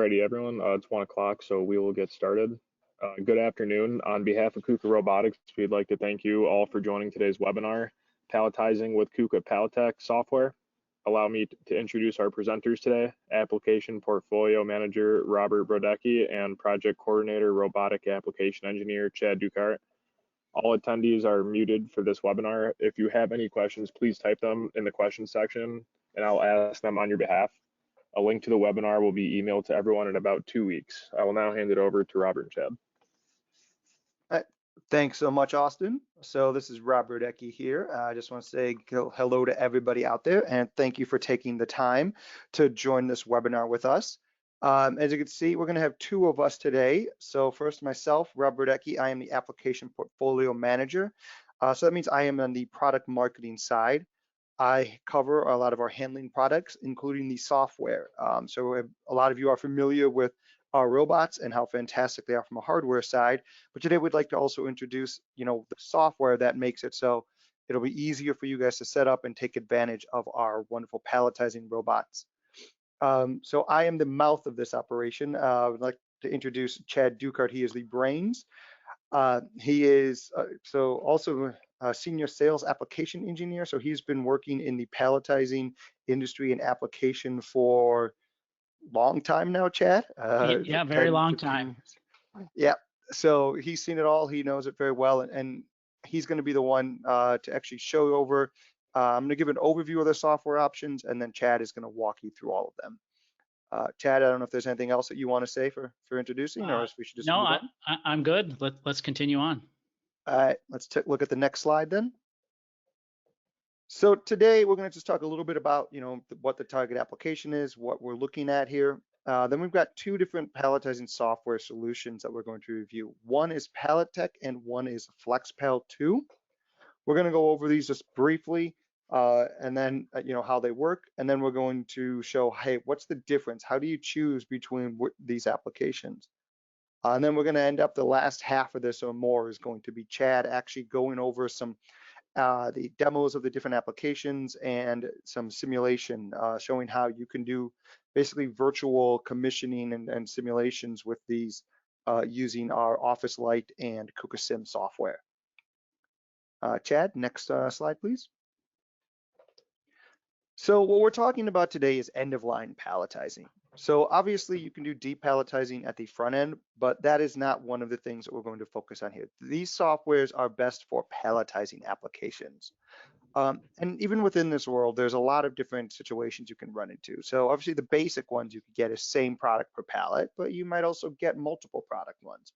Alrighty, everyone, it's 1 o'clock, so we will get started. Good afternoon. On behalf of KUKA Robotics, we'd like to thank you all for joining today's webinar, Palletizing with KUKA.PalletTech software. Allow me to introduce our presenters today, Application Portfolio Manager Robert Brodecki and Project Coordinator Robotic Application Engineer Chad Ducart. All attendees are muted for this webinar. If you have any questions, please type them in the questions section and I'll ask them on your behalf. A link to the webinar will be emailed to everyone in about 2 weeks. I will now hand it over to Robert and Chad. All right. Thanks so much, Austin. So this is Robert Ecke here. I just want to say hello to everybody out there and thank you for taking the time to join this webinar with us. As you can see, we're going to have two of us today. So first, myself, Robert Ecke. I am the Application Portfolio Manager. So that means I am on the product marketing side. I cover a lot of our handling products, including the software. So a lot of you are familiar with our robots and how fantastic they are from a hardware side. But today we'd like to also introduce, the software that makes it so it'll be easier for you guys to set up and take advantage of our wonderful palletizing robots. So I am the mouth of this operation. I would like to introduce Chad Ducart. He is the brains. He is also a senior sales application engineer. So he's been working in the palletizing industry and application for a long time now, Chad. Yeah, very long time. Yeah, so he's seen it all. He knows it very well, and he's going to be the one to actually show over. I'm going to give an overview of the software options, and then Chad is going to walk you through all of them. Chad, I don't know if there's anything else that you want to say for introducing, or if we should just move on. I'm good. Let's continue on. All right, let's look at the next slide then. So today we're going to just talk a little bit about, what the target application is, what we're looking at here. Then we've got two different palletizing software solutions that we're going to review. One is PalletTech and one is FlexPal 2. We're going to go over these just briefly, and then how they work, and then we're going to show, hey, what's the difference? How do you choose between these applications? And then we're going to end up the last half of this or more is going to be Chad actually going over some the demos of the different applications and some simulation showing how you can do basically virtual commissioning and simulations with these using our Office Lite and KUKA Sim software. Chad, next slide, please. So what we're talking about today is end-of-line palletizing. So obviously you can do deep palletizing at the front end, but that is not one of the things that we're going to focus on here. These softwares are best for palletizing applications. And even within this world, there's a lot of different situations you can run into. So obviously the basic ones you can get is same product per pallet, but you might also get multiple product ones.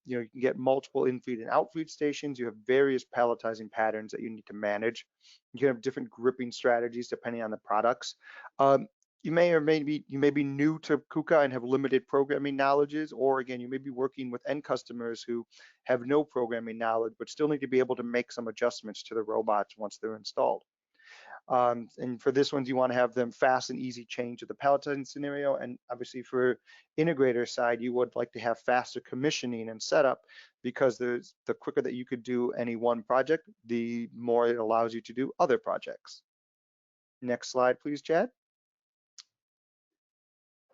You can get multiple infeed and outfeed stations. You have various palletizing patterns that you need to manage. You can have different gripping strategies depending on the products. You may be new to KUKA and have limited programming knowledges, or again, you may be working with end customers who have no programming knowledge, but still need to be able to make some adjustments to the robots once they're installed. And for this one, you want to have them fast and easy change to the palletizing scenario. And obviously for integrator side, you would like to have faster commissioning and setup, because the quicker that you could do any one project, the more it allows you to do other projects. Next slide, please, Chad.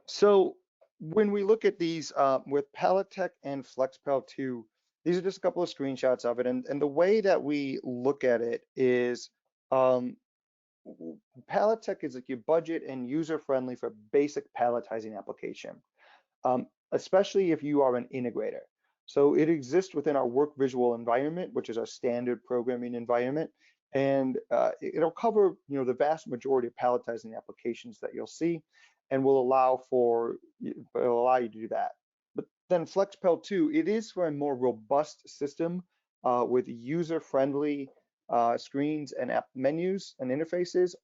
So when we look at these with PalletTech and FlexPal 2, these are just a couple of screenshots of it. And the way that we look at it is PalletTech is like your budget and user-friendly for basic palletizing application, especially if you are an integrator. So it exists within our WorkVisual environment, which is our standard programming environment. And it'll cover the vast majority of palletizing applications that you'll see, and will allow you to do that. But then FlexPal 2, it is for a more robust system with user-friendly screens and app menus and interfaces.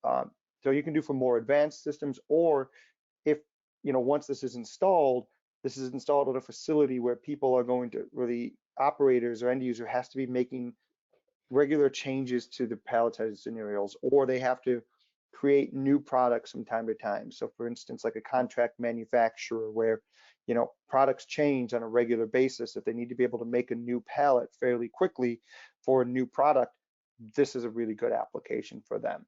So you can do for more advanced systems, or if once this is installed at a facility where the operators or end user has to be making regular changes to the palletizing scenarios, or they have to create new products from time to time. So for instance, like a contract manufacturer where products change on a regular basis. If they need to be able to make a new pallet fairly quickly for a new product, this is a really good application for them.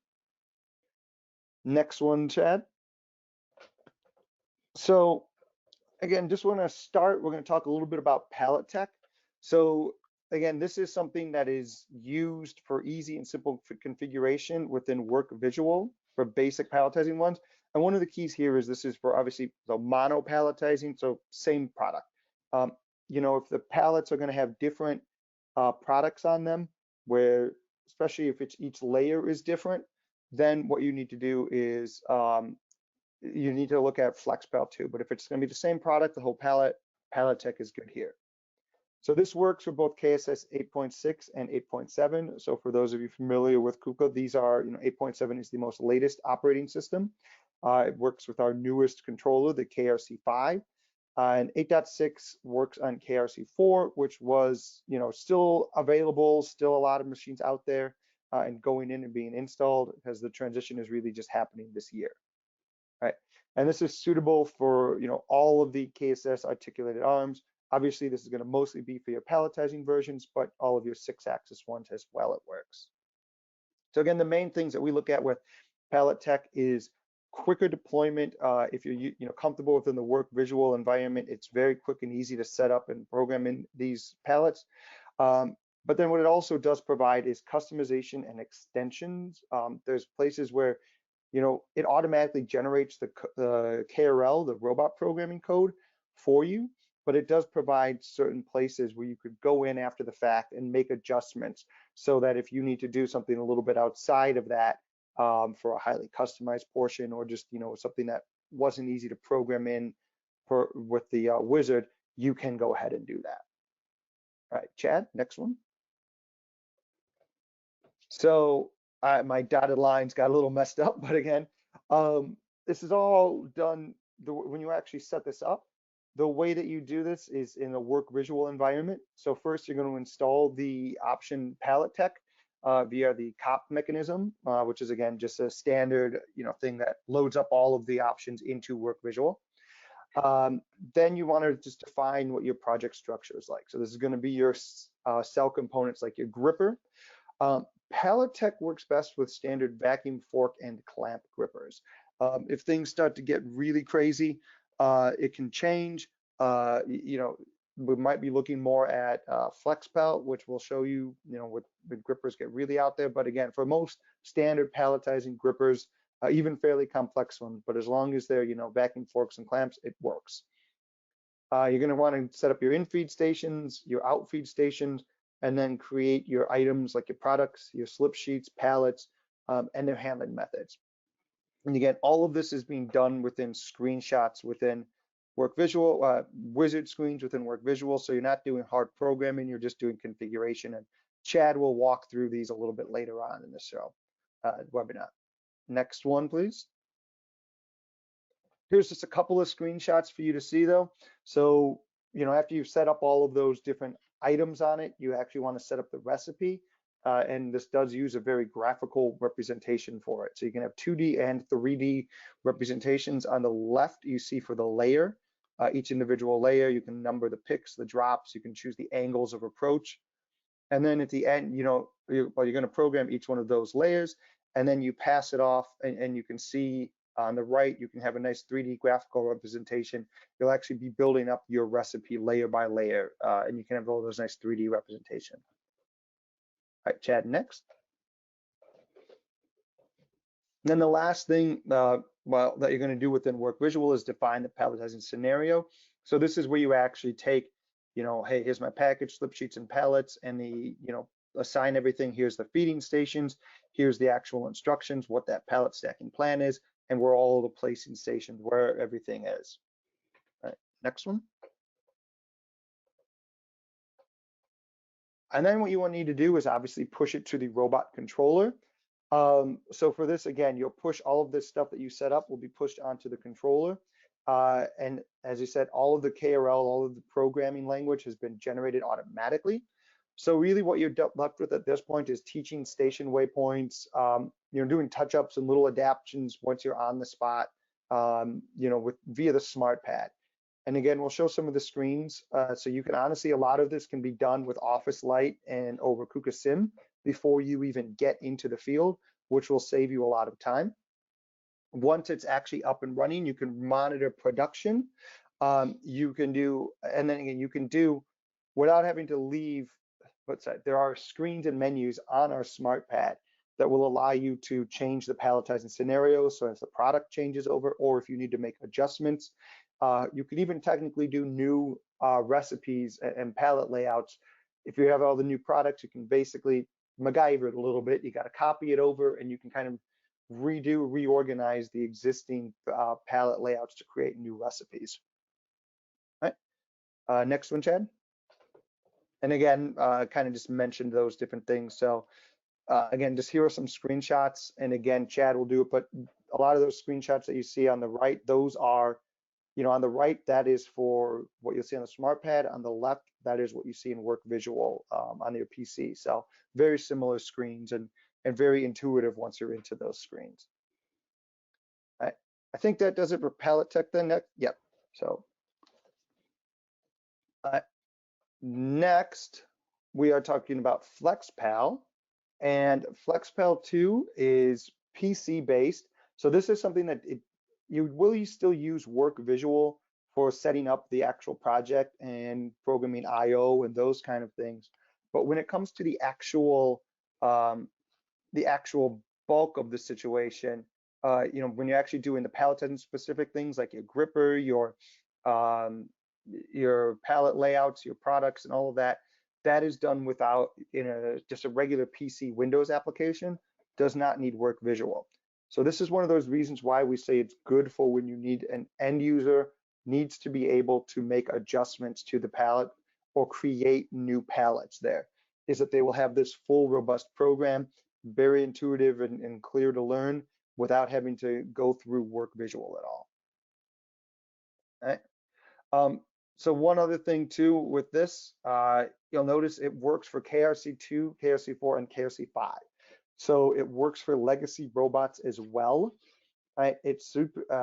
Next one, Chad. So again, just want to start, we're going to talk a little bit about PalletTech. So again, this is something that is used for easy and simple configuration within WorkVisual for basic palletizing ones. And one of the keys here is this is for obviously the mono palletizing, so same product. You know, if the pallets are going to have different products on them, where especially if it's each layer is different, then what you need to do is you need to look at FlexPal too. But if it's going to be the same product, the whole PalletTech is good here. So this works for both KSS 8.6 and 8.7. So for those of you familiar with KUKA, these are, 8.7 is the most latest operating system. It works with our newest controller, the KRC5. And 8.6 works on KRC4, which was, still available, still a lot of machines out there and going in and being installed, because the transition is really just happening this year. Right. And this is suitable for, all of the KSS articulated arms. Obviously, this is going to mostly be for your palletizing versions, but all of your 6-axis ones as well, it works. So again, the main things that we look at with PalletTech is quicker deployment. If you're comfortable within the WorkVisual environment, it's very quick and easy to set up and program in these pallets. But then what it also does provide is customization and extensions. There's places where it automatically generates the KRL, the robot programming code for you, but it does provide certain places where you could go in after the fact and make adjustments so that if you need to do something a little bit outside of that for a highly customized portion, or just, something that wasn't easy to program in with the wizard, you can go ahead and do that. All right, Chad, next one. So my dotted lines got a little messed up, but again, this is all done when you actually set this up. The way that you do this is in a WorkVisual environment. So first, you're going to install the option PalletTech via the KOP mechanism, which is again just a standard thing that loads up all of the options into WorkVisual. Then you want to just define what your project structure is like. So this is going to be your cell components, like your gripper. PalletTech works best with standard vacuum fork and clamp grippers. If things start to get really crazy, it can change. We might be looking more at FlexPal, which will show you, what the grippers get really out there. But again, for most standard palletizing grippers, even fairly complex ones, but as long as they're, vacuum forks and clamps, it works. You're going to want to set up your infeed stations, your outfeed stations, and then create your items like your products, your slip sheets, pallets, and their handling methods. And again, all of this is being done within screenshots within WorkVisual, wizard screens within WorkVisual. So you're not doing hard programming, you're just doing configuration. And Chad will walk through these a little bit later on in the show webinar. Next one, please. Here's just a couple of screenshots for you to see though. So, after you've set up all of those different items on it, you actually want to set up the recipe. And this does use a very graphical representation for it. So you can have 2D and 3D representations. On the left, you see for the layer, each individual layer, you can number the picks, the drops, you can choose the angles of approach. And then at the end, you're going to program each one of those layers, and then you pass it off, and you can see on the right, you can have a nice 3D graphical representation. You'll actually be building up your recipe layer by layer, and you can have all those nice 3D representation. All right, Chad, next. And then the last thing that you're going to do within WorkVisual is define the palletizing scenario. So this is where you actually take, hey, here's my package, slip sheets and pallets, and assign everything. Here's the feeding stations. Here's the actual instructions, what that pallet stacking plan is, and where all the placing stations, where everything is. All right, next one. And then what you will need to do is obviously push it to the robot controller. So for this, again, you'll push all of this stuff that you set up will be pushed onto the controller. And as you said, all of the KRL, all of the programming language has been generated automatically. So really what you're left with at this point is teaching station waypoints, doing touch-ups and little adaptations once you're on the spot, via the smart pad. And again, we'll show some of the screens. So you can honestly, a lot of this can be done with Office Lite and over KUKA Sim before you even get into the field, which will save you a lot of time. Once it's actually up and running, you can monitor production You can do, and then again, you can do without having to leave, what's that? There are screens and menus on our smart pad that will allow you to change the palletizing scenario. So if the product changes over, or if you need to make adjustments, you can even technically do new recipes and pallet layouts. If you have all the new products, you can basically MacGyver it a little bit. You got to copy it over, and you can kind of reorganize the existing pallet layouts to create new recipes. All right. Next one, Chad. And again, kind of just mentioned those different things. So again, just here are some screenshots. And again, Chad will do it, but a lot of those screenshots that you see on the right, those are, on the right, that is for what you'll see on the smart pad. On the left, that is what you see in WorkVisual on your PC. So very similar screens and very intuitive once you're into those screens. I think that does it for PalletTech then. Next, yep. So next, we are talking about FlexPal, and FlexPal 2 is PC based. So this is something that you will still use WorkVisual for setting up the actual project and programming IO and those kind of things. But when it comes to the actual bulk of the situation, when you're actually doing the palletizing specific things like your gripper, your pallet layouts, your products, and all of that, that is done without just a regular PC Windows application. Does not need WorkVisual. So this is one of those reasons why we say it's good for when you need an end user needs to be able to make adjustments to the pallet or create new pallets. There is that they will have this full robust program, very intuitive and clear to learn without having to go through WorkVisual at all. All right. So one other thing too with this, you'll notice it works for KRC2, KRC4, and KRC5. So it works for legacy robots as well. Right? It's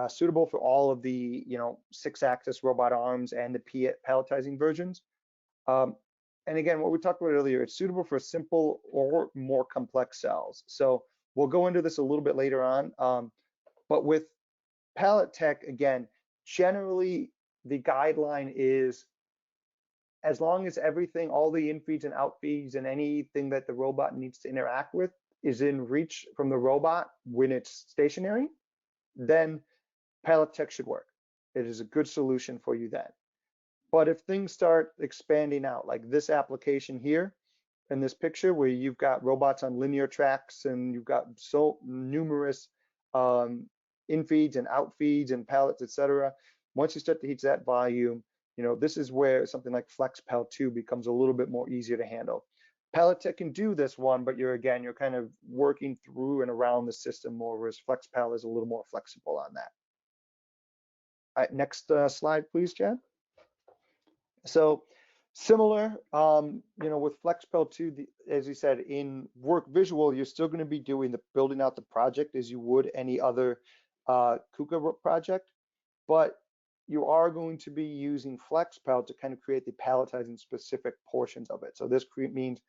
suitable for all of the 6-axis robot arms and the palletizing versions. And again, what we talked about earlier, it's suitable for simple or more complex cells. So we'll go into this a little bit later on. But with PalletTech, again, generally the guideline is as long as everything, all the infeeds and outfeeds and anything that the robot needs to interact with is in reach from the robot when it's stationary, then PalletTech should work. It is a good solution for you then. But if things start expanding out, like this application here in this picture where you've got robots on linear tracks and you've got so numerous infeeds and outfeeds and pallets, etc. Once you start to hit that volume, this is where something like FlexPal 2 becomes a little bit more easier to handle. PalletTech can do this one, but you're kind of working through and around the system more, whereas FlexPal is a little more flexible on that. All right, next slide, please, Chad. So similar, with FlexPal 2, as you said, in WorkVisual, you're still going to be doing the building out the project as you would any other KUKA project, but you are going to be using FlexPal to kind of create the palletizing specific portions of it. So this means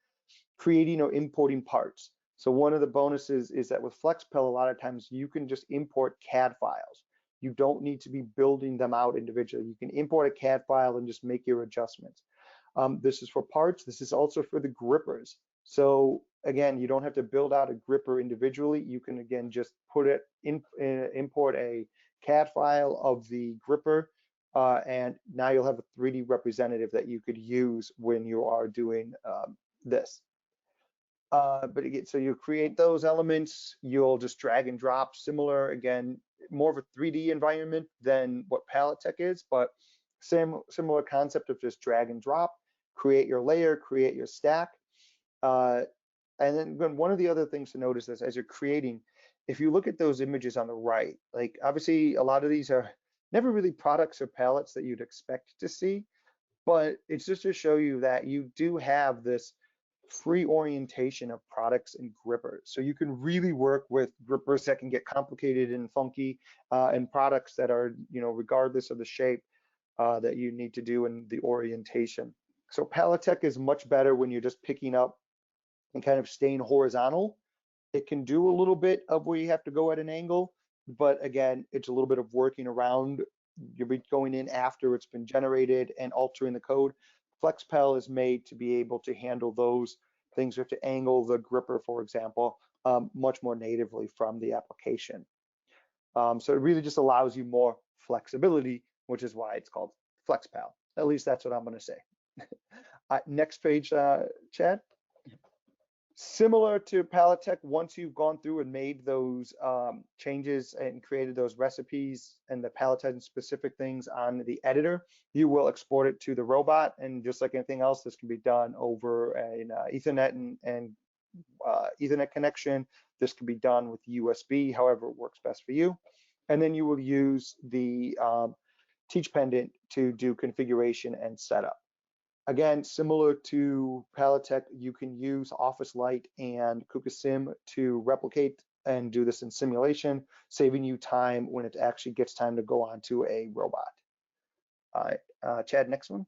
creating or importing parts. So one of the bonuses is that with FlexPal, a lot of times you can just import CAD files. You don't need to be building them out individually. You can import a CAD file and just make your adjustments. This is for parts. This is also for the grippers. So again, you don't have to build out a gripper individually. You can again just put it in, import a CAD file of the gripper, and now you'll have a 3D representative that you could use when you are doing this. But again, so you create those elements, you'll just drag and drop, similar, again, more of a 3D environment than what PalletTech is, but similar concept of just drag and drop, create your layer, create your stack. And then one of the other things to notice is as you're creating, if you look at those images on the right, like obviously a lot of these are never really products or pallets that you'd expect to see, but it's just to show you that you do have this free orientation of products and grippers. So you can really work with grippers that can get complicated and funky, and products that are, regardless of the shape that you need to do and the orientation. So PalletTech is much better when you're just picking up and kind of staying horizontal. It can do a little bit of where you have to go at an angle, but again, it's a little bit of working around you'll be going in after it's been generated and altering the code. FlexPal is made to be able to handle those things. You have to angle the gripper, for example, much more natively from the application. So it really just allows you more flexibility, which is why it's called FlexPal. At least that's what I'm going to say. Next page, Chad. Similar to PalletTech, once you've gone through and made those changes and created those recipes and the palletizing specific things on the editor, you will export it to the robot. And just like anything else, this can be done over an Ethernet and Ethernet connection. This can be done with USB, however it works best for you. And then you will use the teach pendant to do configuration and setup. Again, similar to PalletTech, you can use Office Lite and KUKA Sim to replicate and do this in simulation, saving you time when it actually gets time to go onto a robot. All right, Chad, next one.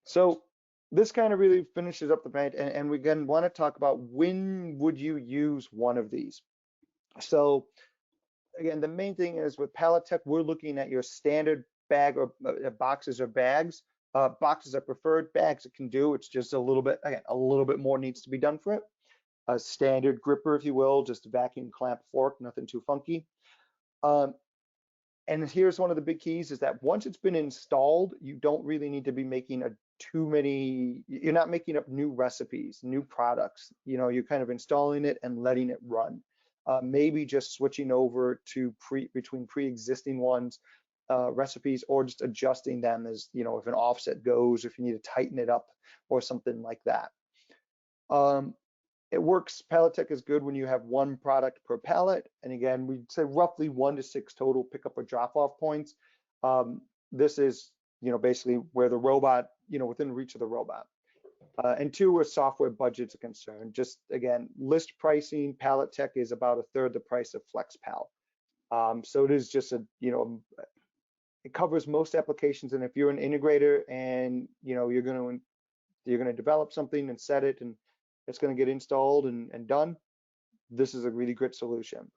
So this kind of really finishes up the page, and we again want to talk about when would you use one of these. So again, the main thing is with PalletTech, we're looking at your standard bag or boxes or bags. Boxes are preferred, bags it can do. It's just a little bit, again, a little bit more needs to be done for it. A standard gripper, if you will, just a vacuum clamp fork, nothing too funky. And here's one of the big keys is that once it's been installed, you don't really need to be making you're not making up new recipes, new products. You know, you're kind of installing it and letting it run. Maybe just switching over to between pre-existing ones. Recipes, or just adjusting them as, you know, if an offset goes, if you need to tighten it up or something like that. It works, PalletTech is good when you have one product per pallet. And again, we'd say roughly 1 to 6 total pickup or drop off points. This is, you know, basically where the robot, you know, within reach of the robot. And 2, where software budgets are concerned. Just again, list pricing, PalletTech is about 1/3 the price of FlexPal. So it is just it covers most applications, and if you're an integrator and you know you're going to develop something and set it and it's going to get installed and done, this is a really good solution.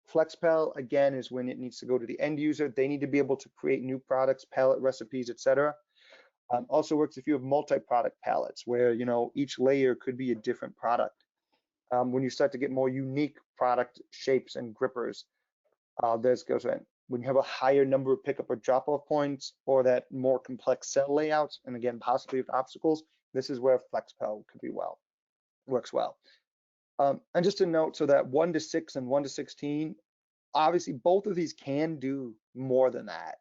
FlexPal again is when it needs to go to the end user. They need to be able to create new products, pallet recipes, etc. Also works if you have multi-product pallets where, you know, each layer could be a different product. When you start to get more unique product shapes and grippers, this goes in. When you have a higher number of pickup or drop off points or that more complex cell layouts, and again, possibly with obstacles, this is where FlexPal works well. And just to note, so that 1 to 6 and 1 to 16, obviously both of these can do more than that.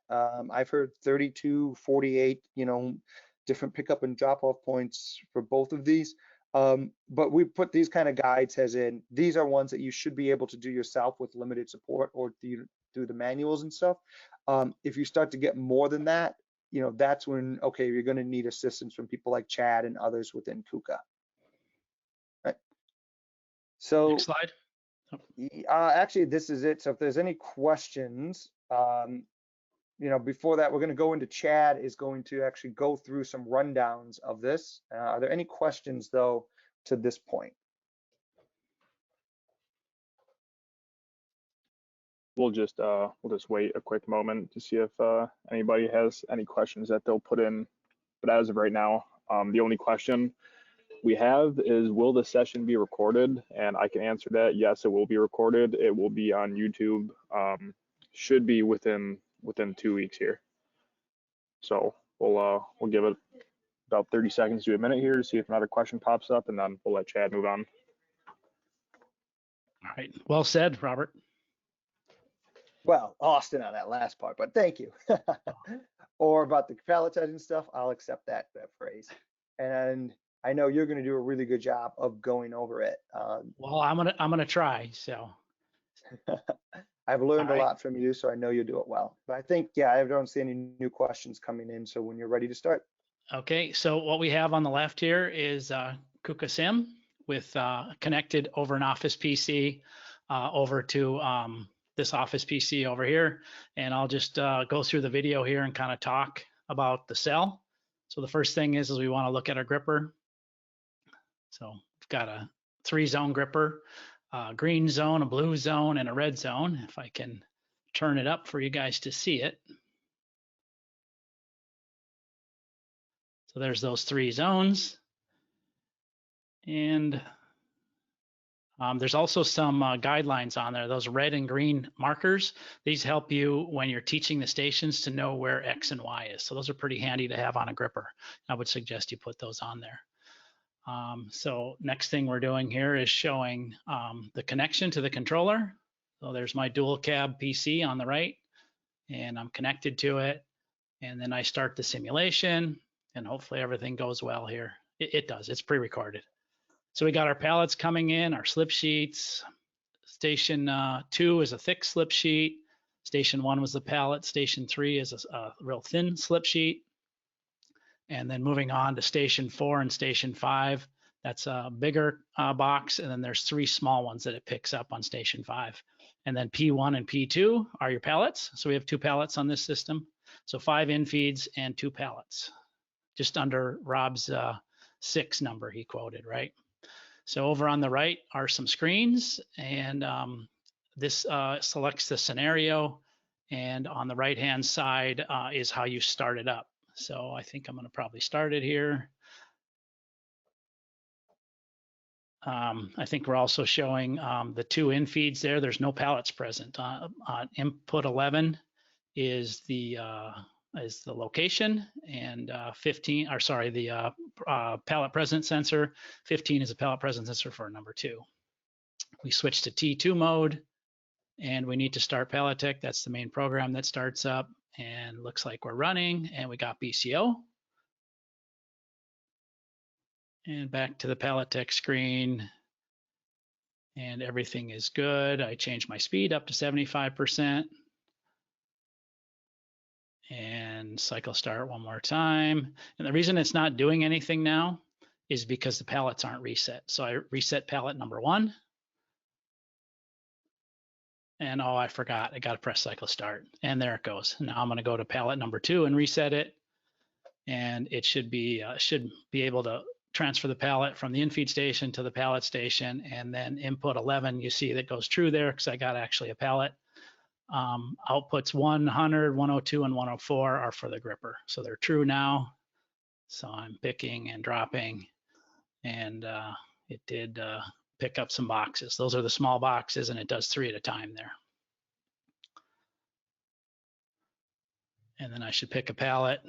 I've heard 32, 48, you know, different pickup and drop off points for both of these. But we put these kind of guides as in, these are ones that you should be able to do yourself with limited support or through the manuals and stuff. If you start to get more than that, you know, that's when, okay, you're going to need assistance from people like Chad and others within KUKA. Right. So Next slide. actually, this is it. So if there's any questions, you know, before that, we're going to go into Chad is going to actually go through some rundowns of this. Are there any questions though to this point? We'll just wait a quick moment to see if anybody has any questions that they'll put in. But as of right now, the only question we have is, will the session be recorded? And I can answer that. Yes, it will be recorded. It will be on YouTube. Should be within 2 weeks here. So we'll give it about 30 seconds to a minute here to see if another question pops up, and then we'll let Chad move on. All right. Well said, Robert. Well, Austin on that last part, but thank you. Or about the palletizing stuff, I'll accept that phrase. And I know you're going to do a really good job of going over it. Well, I'm gonna try. So I've learned All right. a lot from you, so I know you'll do it well. But I think, yeah, I don't see any new questions coming in. So when you're ready to start. Okay, so what we have on the left here is KUKA Sim with connected over an Office PC over to this Office PC over here. And I'll just go through the video here and kind of talk about the cell. So the first thing is we want to look at our gripper. So we've got a 3-zone gripper, a green zone, a blue zone, and a red zone. If I can turn it up for you guys to see it. So there's those 3 zones. And there's also some guidelines on there, those red and green markers. These help you when you're teaching the stations to know where X and Y is. So those are pretty handy to have on a gripper. I would suggest you put those on there. So next thing we're doing here is showing the connection to the controller. So there's my dual cab PC on the right, and I'm connected to it. And then I start the simulation, and hopefully everything goes well here. It does, it's pre-recorded. So we got our pallets coming in, our slip sheets. Station 2 is a thick slip sheet. Station 1 was the pallet. Station 3 is a real thin slip sheet. And then moving on to Station 4 and Station 5, that's a bigger box. And then there's 3 small ones that it picks up on Station 5. And then P1 and P2 are your pallets. So we have 2 pallets on this system. So 5 infeeds and 2 pallets, just under Rob's 6 number he quoted, right? So over on the right are some screens, and this selects the scenario, and on the right-hand side is how you start it up. So I think I'm going to probably start it here. I think we're also showing the 2 infeeds there. There's no pallets present. Input 11 is the location, and 15, or sorry, the pallet presence sensor. 15 is a pallet presence sensor for number 2. We switch to T2 mode, and we need to start PalletTech. That's the main program that starts up, and looks like we're running, and we got BCO. And back to the PalletTech screen, and everything is good. I changed my speed up to 75%. And cycle start one more time. And the reason it's not doing anything now is because the pallets aren't reset. So I reset pallet number 1. And oh, I forgot, I got to press cycle start. And there it goes. Now I'm going to go to pallet number 2 and reset it. And it should be able to transfer the pallet from the infeed station to the pallet station. And then input 11, you see that goes true there because I got actually a pallet. Outputs 100, 102, and 104 are for the gripper. So they're true now. So I'm picking and dropping, and it did pick up some boxes. Those are the small boxes, and it does 3 at a time there. And then I should pick a pallet,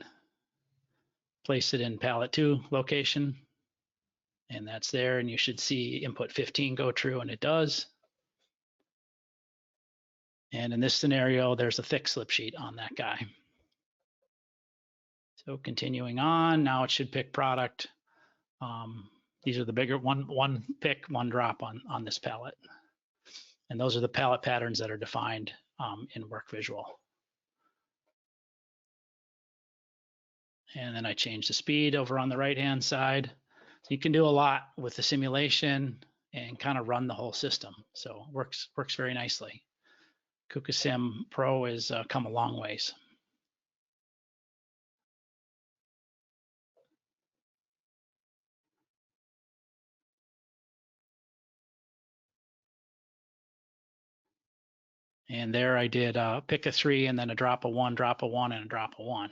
place it in pallet 2 location, and that's there. And you should see input 15 go true, and it does. And in this scenario, there's a thick slip sheet on that guy. So continuing on, now it should pick product. These are the bigger one pick, 1 drop on this pallet. And those are the pallet patterns that are defined in WorkVisual. And then I change the speed over on the right-hand side. So you can do a lot with the simulation and kind of run the whole system. So works very nicely. KUKA Sim Pro has come a long ways. And there I did pick a 3 and then a drop of 1, drop of 1, and a drop of 1.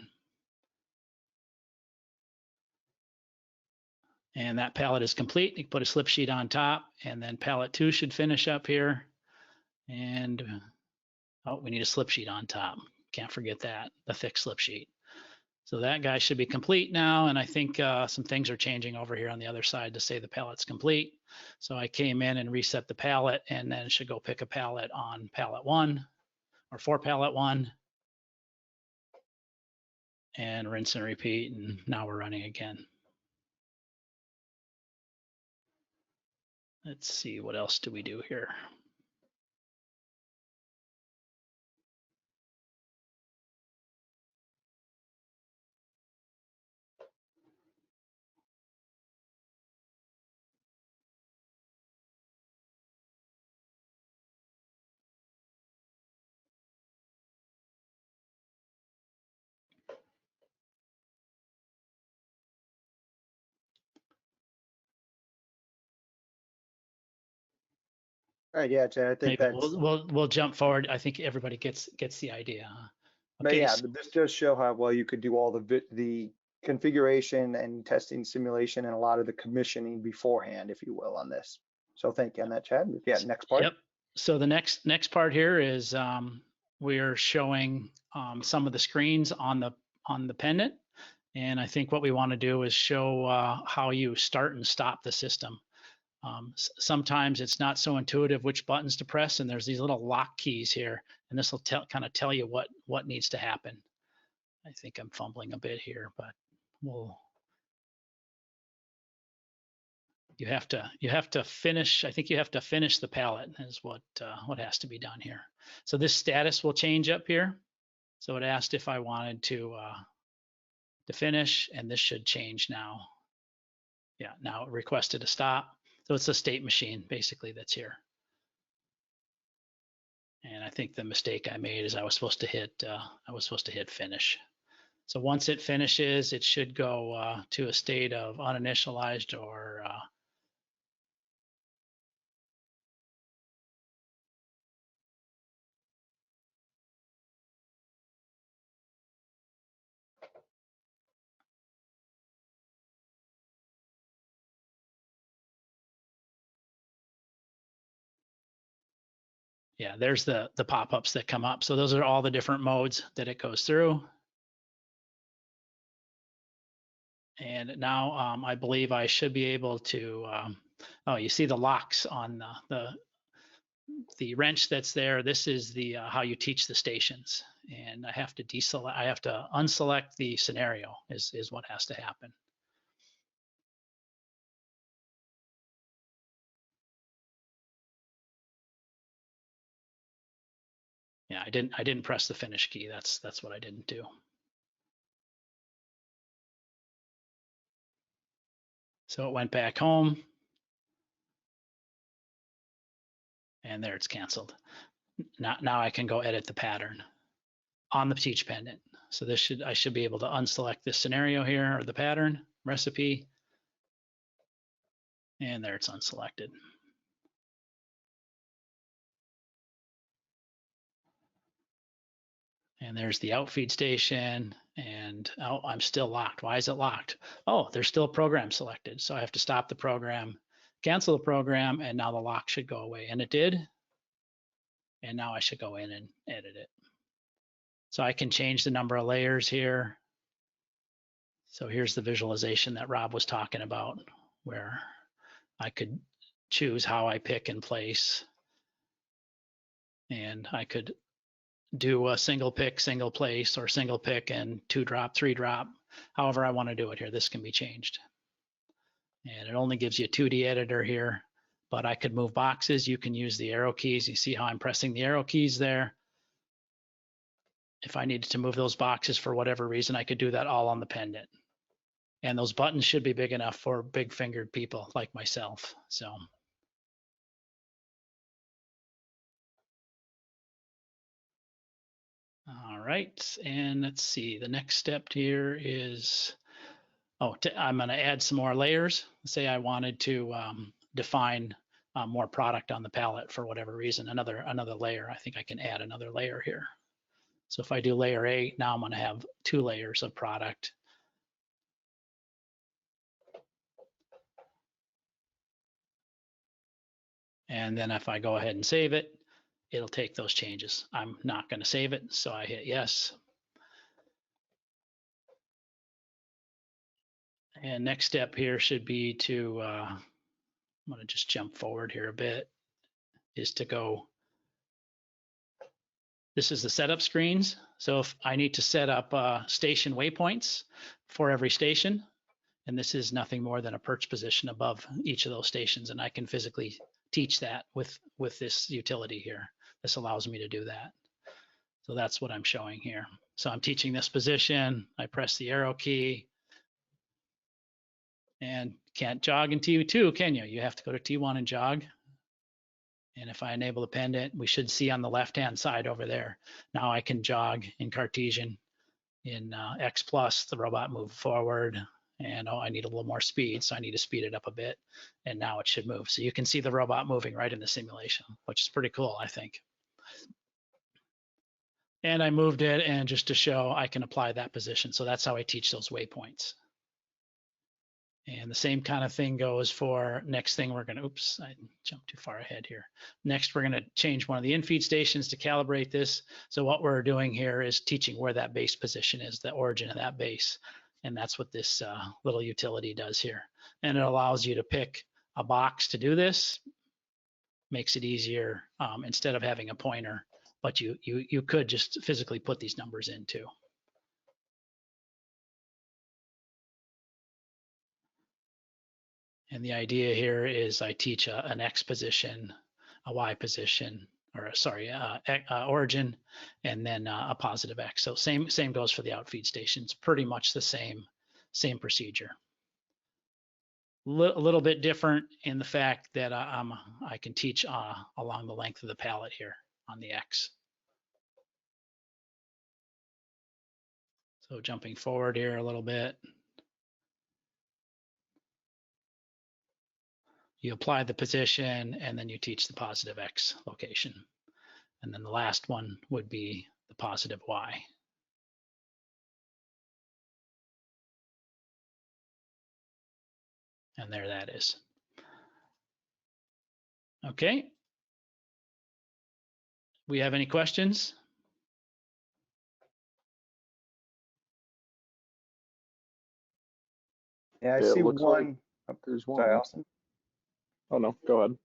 And that pallet is complete. You can put a slip sheet on top, and then pallet 2 should finish up here. And oh, we need a slip sheet on top. Can't forget that, the thick slip sheet. So that guy should be complete now. And I think some things are changing over here on the other side to say the pallet's complete. So I came in and reset the pallet, and then should go pick a pallet on pallet 1 or for pallet 1. And rinse and repeat, and now we're running again. Let's see, what else do we do here? All right, yeah, Chad, I think Maybe that's, we'll jump forward. I think everybody gets the idea. Huh? but Okay, yeah, this does show how well you could do all the configuration and testing simulation and a lot of the commissioning beforehand, if you will, on this. So thank you on that, Chad. Yeah, next part. Yep. So the next part here is we're showing some of the screens on the pendant, and I think what we want to do is show how you start and stop the system. Sometimes it's not so intuitive which buttons to press, and there's these little lock keys here, and this will kind of tell you what needs to happen. I think I'm fumbling a bit here, but you have to finish. I think you have to finish the pallet is what has to be done here. So this status will change up here. So it asked if I wanted to finish, and this should change now. Yeah, now it requested a stop. So it's a state machine basically that's here. And I think the mistake I made is I was supposed to hit finish. So once it finishes, it should go to a state of uninitialized or yeah, there's the pop-ups that come up. So those are all the different modes that it goes through. And now I believe I should be able to, oh, you see the locks on the wrench that's there. This is the how you teach the stations. And I have to unselect the scenario is what has to happen. Yeah, I didn't press the finish key. That's what I didn't do. So it went back home, and there it's canceled. Now I can go edit the pattern on the teach pendant. So I should be able to unselect this scenario here or the pattern recipe, and there it's unselected. And there's the outfeed station, and oh, I'm still locked. Why is it locked? Oh, there's still a program selected. So I have to stop the program, cancel the program, and now the lock should go away. And it did. And now I should go in and edit it. So I can change the number of layers here. So here's the visualization that Rob was talking about, where I could choose how I pick and place. And I could do a single pick, single place, or single pick and 2-drop, 3-drop. However I want to do it here, this can be changed. And it only gives you a 2D editor here, but I could move boxes. You can use the arrow keys. You see how I'm pressing the arrow keys there. If I needed to move those boxes for whatever reason, I could do that all on the pendant. And those buttons should be big enough for big fingered people like myself. So. All right, and let's see, the next step here is, I'm going to add some more layers. Say I wanted to define more product on the pallet for whatever reason, another layer. I think I can add another layer here. So if I do layer 8, now I'm going to have 2 layers of product. And then if I go ahead and save it, it'll take those changes. I'm not going to save it, so I hit yes. And next step here should be to, I'm going to just jump forward here a bit, is to go, this is the setup screens. So if I need to set up station waypoints for every station, and this is nothing more than a perch position above each of those stations, and I can physically teach that with this utility here. This allows me to do that. So that's what I'm showing here. So I'm teaching this position. I press the arrow key, and can't jog in T2, can you? You have to go to T1 and jog. And if I enable the pendant, we should see on the left-hand side over there. Now I can jog in Cartesian. In X plus, the robot moved forward, And oh, I need a little more speed, so I need to speed it up a bit. And now it should move. So you can see the robot moving right in the simulation, which is pretty cool, I think. And I moved it, and just to show I can apply that position. So that's how I teach those waypoints. And the same kind of thing goes for next thing we're going to, oops, I jumped too far ahead here. Next, we're going to change one of the infeed stations to calibrate this. So what we're doing here is teaching where that base position is, the origin of that base. And that's what this little utility does here. And it allows you to pick a box to do this. Makes it easier instead of having a pointer, but you could just physically put these numbers in too. And the idea here is I teach an X position, a Y position, or sorry, origin, and then a positive X. So same goes for the outfeed stations. Pretty much the same procedure. A little bit different in the fact that I can teach along the length of the pallet here on the X. So jumping forward here a little bit. You apply the position, and then you teach the positive X location. And then the last one would be the positive Y. And there that is. Okay. We have any questions? Yeah, I Yeah, it see looks one. like there's one. Sorry, Austin. Oh, no, go ahead.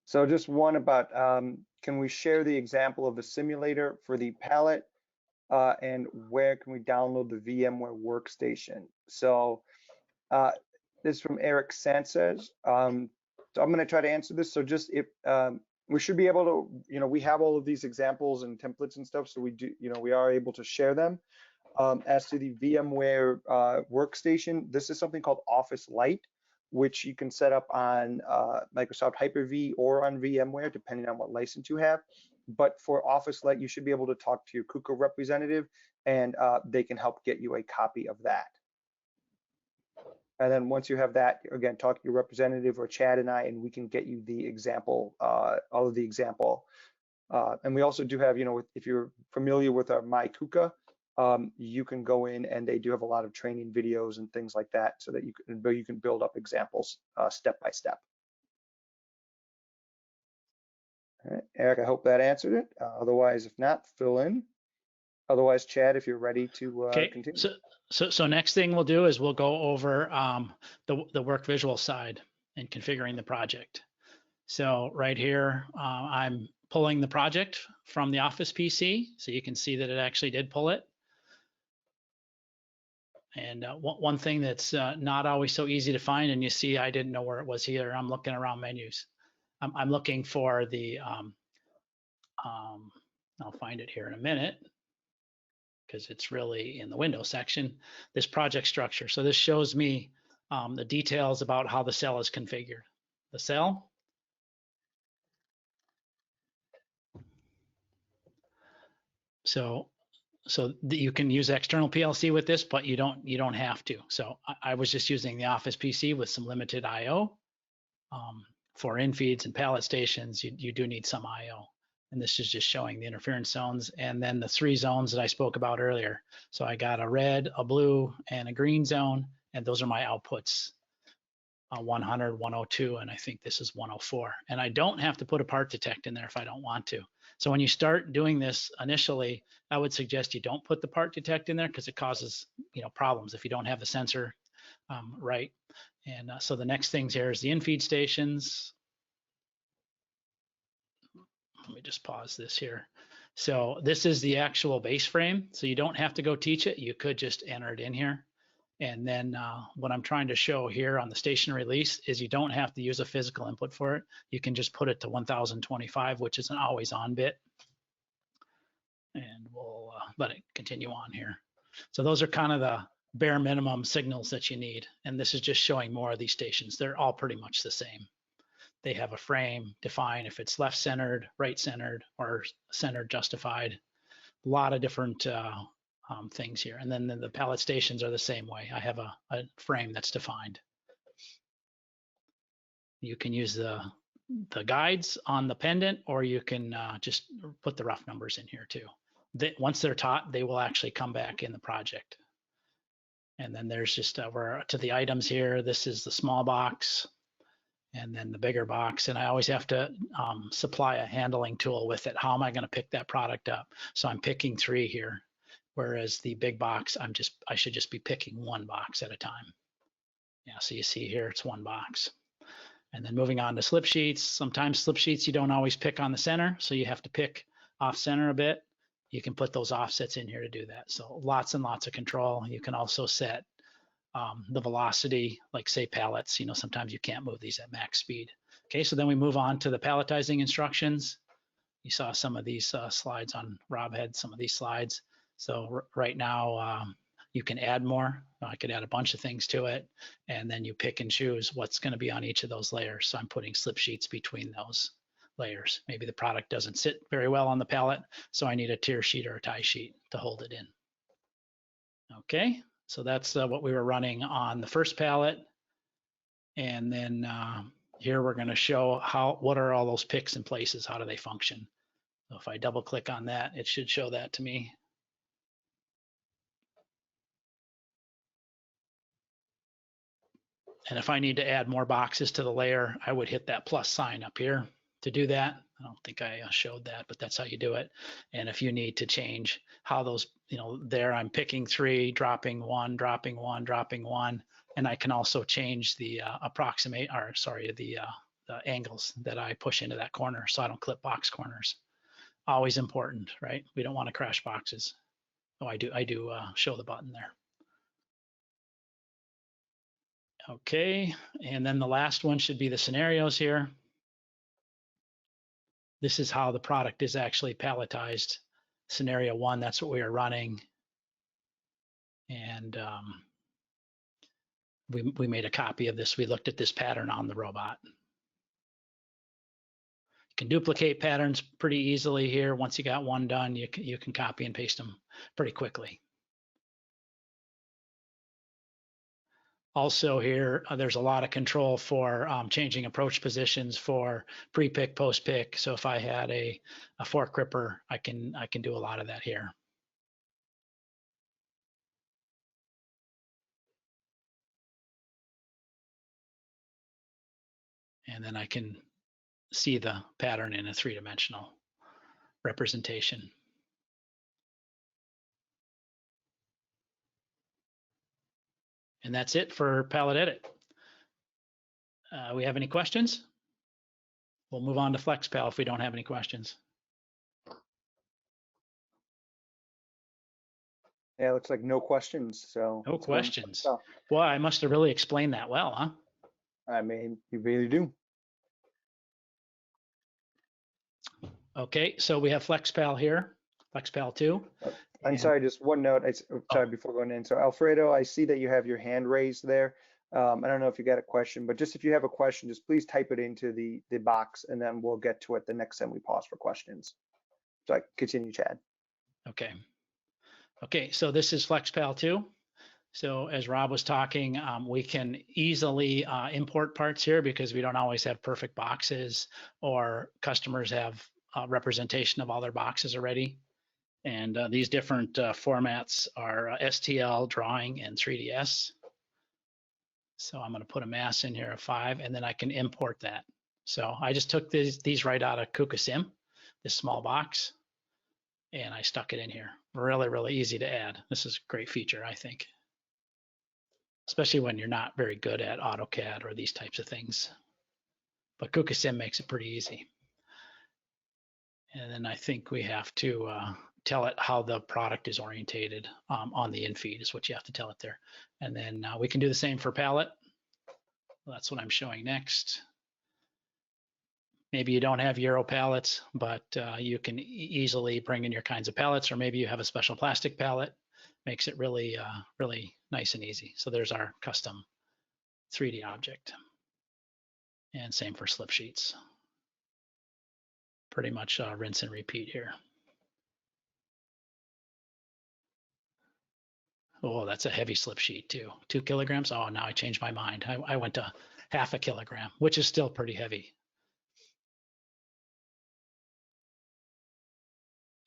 So just one about, can we share the example of the simulator for the pallet, and where can we download the VMware workstation? So this is from Eric Sanchez. So I'm going to try to answer this. So just if we should be able to, we have all of these examples and templates and stuff, so we do, we are able to share them. As to the VMware workstation, this is something called Office Lite, which you can set up on Microsoft Hyper-V or on VMware, depending on what license you have. But for Office Lite, you should be able to talk to your KUKA representative, and they can help get you a copy of that. And then once you have that, again, talk to your representative or Chad and I, and we can get you the example, all of the example. And we also do have, if you're familiar with our My KUKA, you can go in, and they do have a lot of training videos and things like that, so that you can build up examples step by step. All right, Eric, I hope that answered it. Otherwise, if not, fill in. Otherwise, Chad, if you're ready to continue. So next thing we'll do is we'll go over the WorkVisual side and configuring the project. So right here, I'm pulling the project from the Office PC, so you can see that it actually did pull it. And one thing that's not always so easy to find, and you see I didn't know where it was either. I'm looking around menus. I'm looking for the, I'll find it here in a minute, because it's really in the Windows section, this project structure. So this shows me the details about how the cell is configured. The cell. So you can use external PLC with this, but you don't have to. So I was just using the Office PC with some limited I/O. For infeeds and pallet stations, you do need some I/O. And this is just showing the interference zones, and then the 3 zones that I spoke about earlier. So I got a red, a blue, and a green zone, and those are my outputs. 100, 102, and I think this is 104. And I don't have to put a part detect in there if I don't want to. So when you start doing this initially, I would suggest you don't put the part detect in there, because it causes problems if you don't have the sensor right. And so the next things here is the infeed stations. Let me just pause this here. So this is the actual base frame. So you don't have to go teach it. You could just enter it in here. And then what I'm trying to show here on the station release is you don't have to use a physical input for it. You can just put it to 1025, which is an always on bit. And we'll let it continue on here. So those are kind of the bare minimum signals that you need. And this is just showing more of these stations. They're all pretty much the same. They have a frame, define if it's left centered, right centered, or centered justified. A lot of different things here. And then the pallet stations are the same way. I have a frame that's defined. You can use the guides on the pendant, or you can just put the rough numbers in here too. Once they're taught, they will actually come back in the project. And then there's just we're to the items here. This is the small box, and then the bigger box. And I always have to supply a handling tool with it. How am I going to pick that product up? So I'm picking 3 here, whereas the big box, I should just be picking 1 box at a time. Yeah, so you see here, it's 1 box. And then moving on to slip sheets. Sometimes slip sheets you don't always pick on the center, so you have to pick off center a bit. You can put those offsets in here to do that. So lots and lots of control. You can also set the velocity, like say pallets, sometimes you can't move these at max speed. Okay, so then we move on to the palletizing instructions. You saw some of these slides on Rob had some of these slides. So right now you can add more. I could add a bunch of things to it, and then you pick and choose what's going to be on each of those layers. So I'm putting slip sheets between those layers. Maybe the product doesn't sit very well on the pallet, so I need a tier sheet or a tie sheet to hold it in. Okay, so that's what we were running on the first pallet. And then here we're going to show what are all those picks and places, how do they function. So if I double click on that, it should show that to me. And if I need to add more boxes to the layer, I would hit that plus sign up here to do that. I don't think I showed that, but that's how you do it. And if you need to change how those, there I'm picking 3, dropping 1, dropping 1, dropping 1, and I can also change the the angles that I push into that corner so I don't clip box corners. Always important, right? We don't want to crash boxes. Oh, I do show the button there. Okay, and then the last one should be the scenarios here. This is how the product is actually palletized. Scenario 1, that's what we are running. And we made a copy of this. We looked at this pattern on the robot. You can duplicate patterns pretty easily here. Once you got one done, you can copy and paste them pretty quickly. Also here, there's a lot of control for changing approach positions for pre-pick, post-pick. So if I had a fork gripper, I can do a lot of that here. And then I can see the pattern in a 3-dimensional representation. And that's it for Pallet Edit. We have any questions? We'll move on to FlexPal if we don't have any questions. Yeah, it looks like no questions. So no questions. Well, I must have really explained that well, huh? I mean, you really do. Okay, so we have FlexPal here, FlexPal 2. I'm sorry, just one note. Sorry, before going in. So Alfredo, I see that you have your hand raised there. I don't know if you got a question, but just if you have a question, just please type it into the box, and then we'll get to it the next time we pause for questions. So I continue, Chad. Okay. Okay, so this is FlexPal 2. So as Rob was talking, we can easily import parts here because we don't always have perfect boxes, or customers have representation of all their boxes already. And these different formats are STL, drawing, and 3ds. So I'm going to put a mass in here of 5, and then I can import that. So I just took these right out of KUKA Sim, this small box, and I stuck it in here. Really, really easy to add. This is a great feature, I think, especially when you're not very good at AutoCAD or these types of things. But KUKA Sim makes it pretty easy. And then I think we have to tell it how the product is orientated on the infeed is what you have to tell it there. And then we can do the same for pallet. Well, that's what I'm showing next. Maybe you don't have Euro pallets, but you can easily bring in your kinds of pallets, or maybe you have a special plastic pallet. Makes it really, really nice and easy. So there's our custom 3D object. And same for slip sheets. Pretty much rinse and repeat here. Oh, that's a heavy slip sheet too. 2 kilograms. Oh, now I changed my mind. I went to half a kilogram, which is still pretty heavy.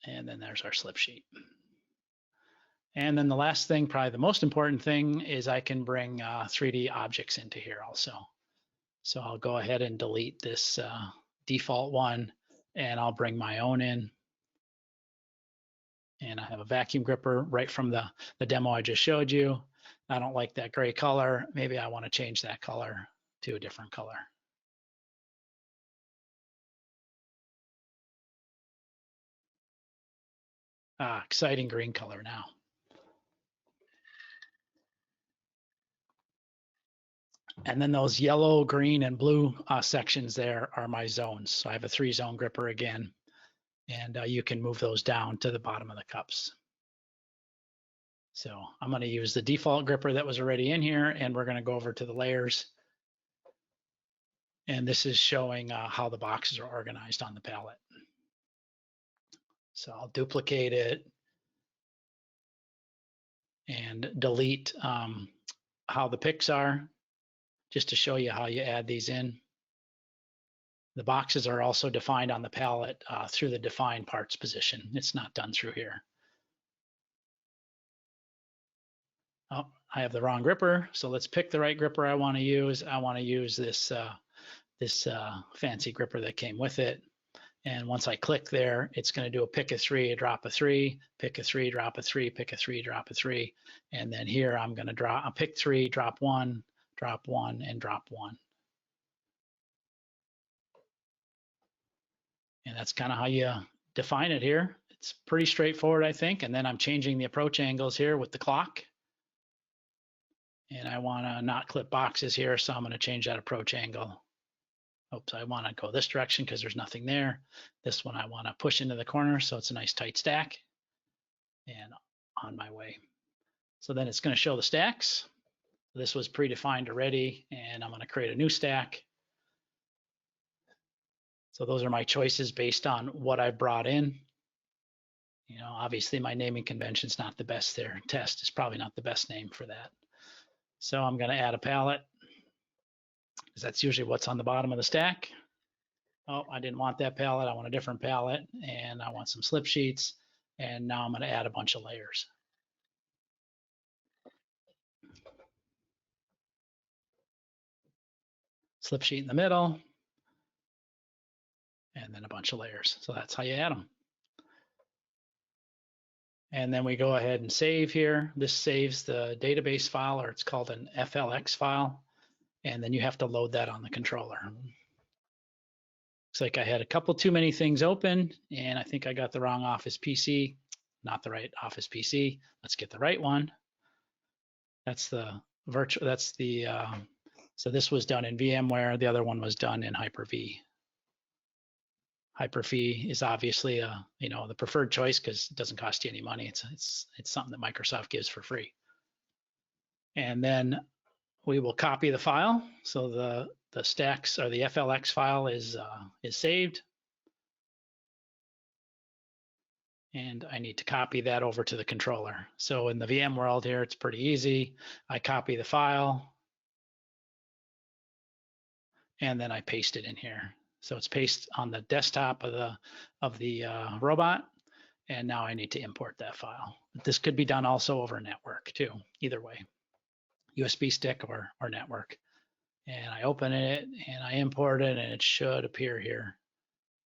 And then there's our slip sheet. And then the last thing, probably the most important thing, is I can bring 3D objects into here also. So I'll go ahead and delete this default one, and I'll bring my own in. And I have a vacuum gripper right from the demo I just showed you. I don't like that gray color. Maybe I want to change that color to a different color. Exciting green color now. And then those yellow, green, and blue sections there are my zones. So I have a 3-zone gripper again, and you can move those down to the bottom of the cups. So I'm going to use the default gripper that was already in here, and we're going to go over to the layers. And this is showing how the boxes are organized on the pallet. So I'll duplicate it and delete how the picks are, just to show you how you add these in. The boxes are also defined on the pallet through the define parts position. It's not done through here. Oh, I have the wrong gripper, so let's pick the right gripper I want to use. I want to use this fancy gripper that came with it. And once I click there, it's going to do a pick a 3, a drop a 3, pick a 3, drop a 3, pick a 3, drop a 3. And then here I'm going to pick 3, drop 1, and drop 1. And that's kind of how you define it here. It's pretty straightforward, I think. And then I'm changing the approach angles here with the clock. And I want to not clip boxes here, so I'm going to change that approach angle. Oops, I want to go this direction because there's nothing there. This one I want to push into the corner, so it's a nice tight stack. And on my way. So then it's going to show the stacks. This was predefined already, and I'm going to create a new stack. So those are my choices based on what I brought in. You know, obviously my naming convention is not the best there. Test is probably not the best name for that. So I'm going to add a pallet, because that's usually what's on the bottom of the stack. Oh, I didn't want that pallet. I want a different pallet, and I want some slip sheets. And now I'm going to add a bunch of layers. Slip sheet in the middle, and then a bunch of layers. So that's how you add them. And then we go ahead and save here. This saves the database file, or it's called an FLX file. And then you have to load that on the controller. Looks like I had a couple too many things open, and I think I got the wrong Office PC. Not the right Office PC. Let's get the right one. That's the virtual, that's the, so this was done in VMware. The other one was done in Hyper-V. Hyper-V is obviously the preferred choice because it doesn't cost you any money. It's something that Microsoft gives for free. And then we will copy the file. So the stacks, or the FLX file is saved. And I need to copy that over to the controller. So in the VM world here, it's pretty easy. I copy the file, and then I paste it in here. So it's pasted on the desktop of the robot, and now I need to import that file. This could be done also over network too, either way, USB stick or network. And I open it and I import it, and it should appear here.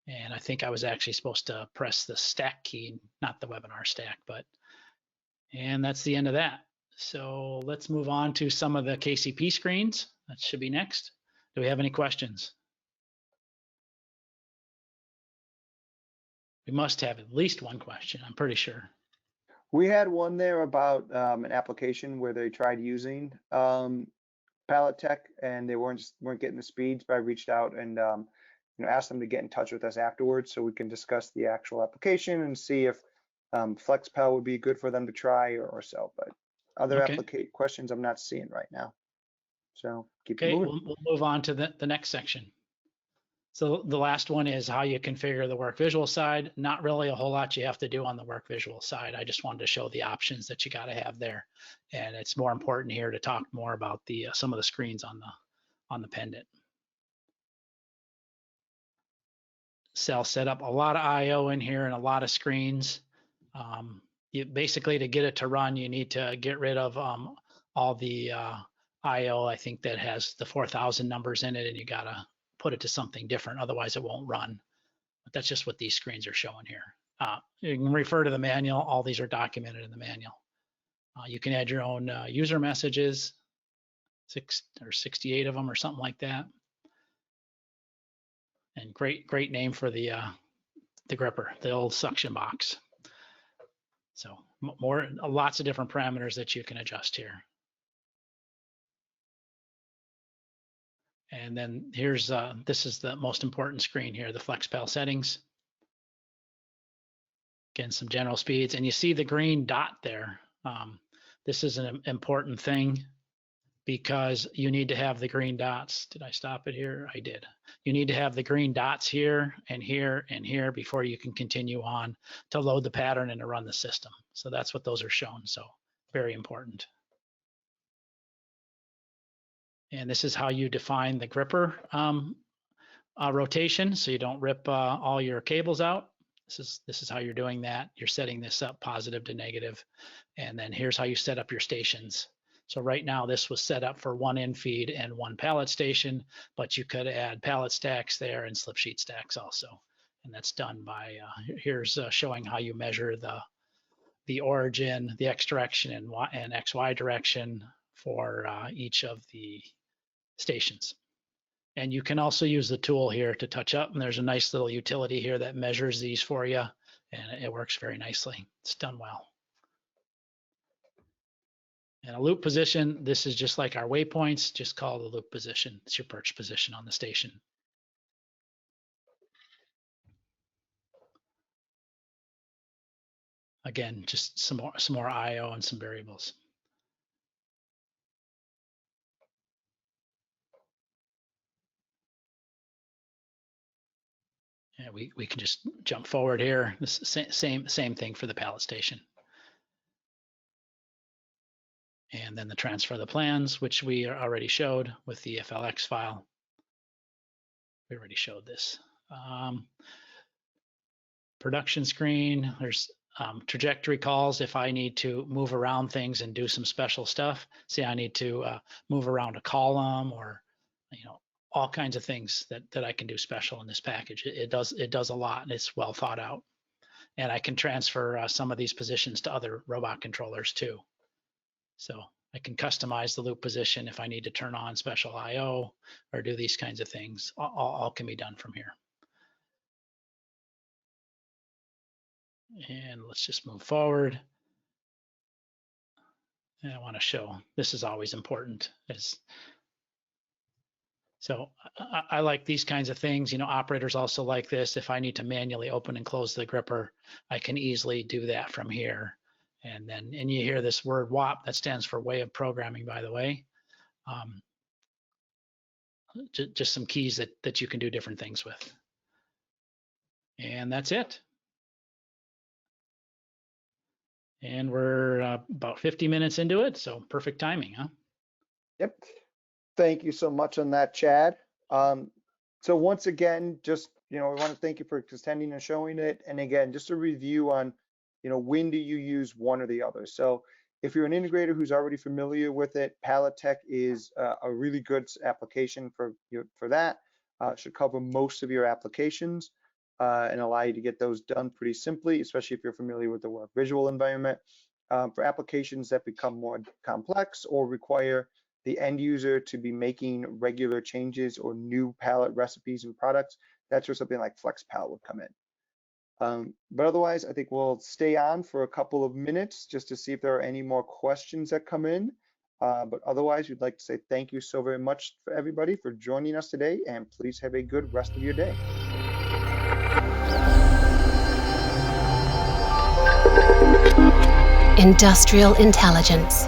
And I think I was actually supposed to press the stack key, not the webinar stack, and that's the end of that. So let's move on to some of the KCP screens. That should be next. Do we have any questions? We must have at least one question, I'm pretty sure. We had one there about an application where they tried using PalletTech and they weren't getting the speeds, but I reached out and asked them to get in touch with us afterwards so we can discuss the actual application and see if FlexPal would be good for them to try or so. But other questions I'm not seeing right now. So keep it moving. We'll move on to the next section. So the last one is how you configure the WorkVisual side. Not really a whole lot you have to do on the WorkVisual side. I just wanted to show the options that you got to have there. And it's more important here to talk more about the some of the screens on the pendant. Cell setup, a lot of I/O in here and a lot of screens. Basically, to get it to run, you need to get rid of all the I/O. I think that has the 4,000 numbers in it, and you gotta put it to something different, otherwise it won't run. But that's just what these screens are showing here. You can refer to the manual. All these are documented in the manual. You can add your own user messages, 6 or 68 of them or something like that. And great name for the gripper, the old suction box. So lots of different parameters that you can adjust here. And then here's, this is the most important screen here, the FlexPal settings. Again, some general speeds, and you see the green dot there. This is an important thing because you need to have the green dots. Did I stop it here? I did. You need to have the green dots here and here and here before you can continue on to load the pattern and to run the system. So that's what those are shown. So very important. And this is how you define the gripper rotation, so you don't rip all your cables out. This is how you're doing that. You're setting this up positive to negative. And then here's how you set up your stations. So right now this was set up for one infeed and one pallet station, but you could add pallet stacks there and slip sheet stacks also. And that's done by, here's showing how you measure the origin, the X direction and XY direction for each of the stations. And you can also use the tool here to touch up, and there's a nice little utility here that measures these for you, and it works very nicely. It's done well. And a loop position, this is just like our waypoints, just call the loop position. It's your perch position on the station. Again, just some more I/O and some variables. Yeah, we can just jump forward here. This same thing for the pallet station. And then the transfer of the plans, which we already showed with the FLX file. We already showed this. Production screen, there's trajectory calls if I need to move around things and do some special stuff. Say I need to move around a column or, all kinds of things that I can do special in this package. It does a lot, and it's well thought out. And I can transfer some of these positions to other robot controllers too. So I can customize the loop position if I need to turn on special I/O or do these kinds of things. All can be done from here. And let's just move forward. And I want to show, this is always important. So I like these kinds of things. Operators also like this. If I need to manually open and close the gripper, I can easily do that from here. And you hear this word WOP, that stands for way of programming, by the way. Just some keys that you can do different things with. And that's it. And we're about 50 minutes into it, so perfect timing, huh? Yep. Thank you so much on that, Chad. So once again, just, we want to thank you for attending and showing it. And again, just a review on, when do you use one or the other? So if you're an integrator who's already familiar with it, PalletTech is a really good application for that. Should cover most of your applications and allow you to get those done pretty simply, especially if you're familiar with the WorkVisual environment. For applications that become more complex or require the end user to be making regular changes or new pallet recipes and products, that's where something like FlexPal would come in. But otherwise, I think we'll stay on for a couple of minutes just to see if there are any more questions that come in. But otherwise, we'd like to say thank you so very much for everybody for joining us today, and please have a good rest of your day. Industrial intelligence.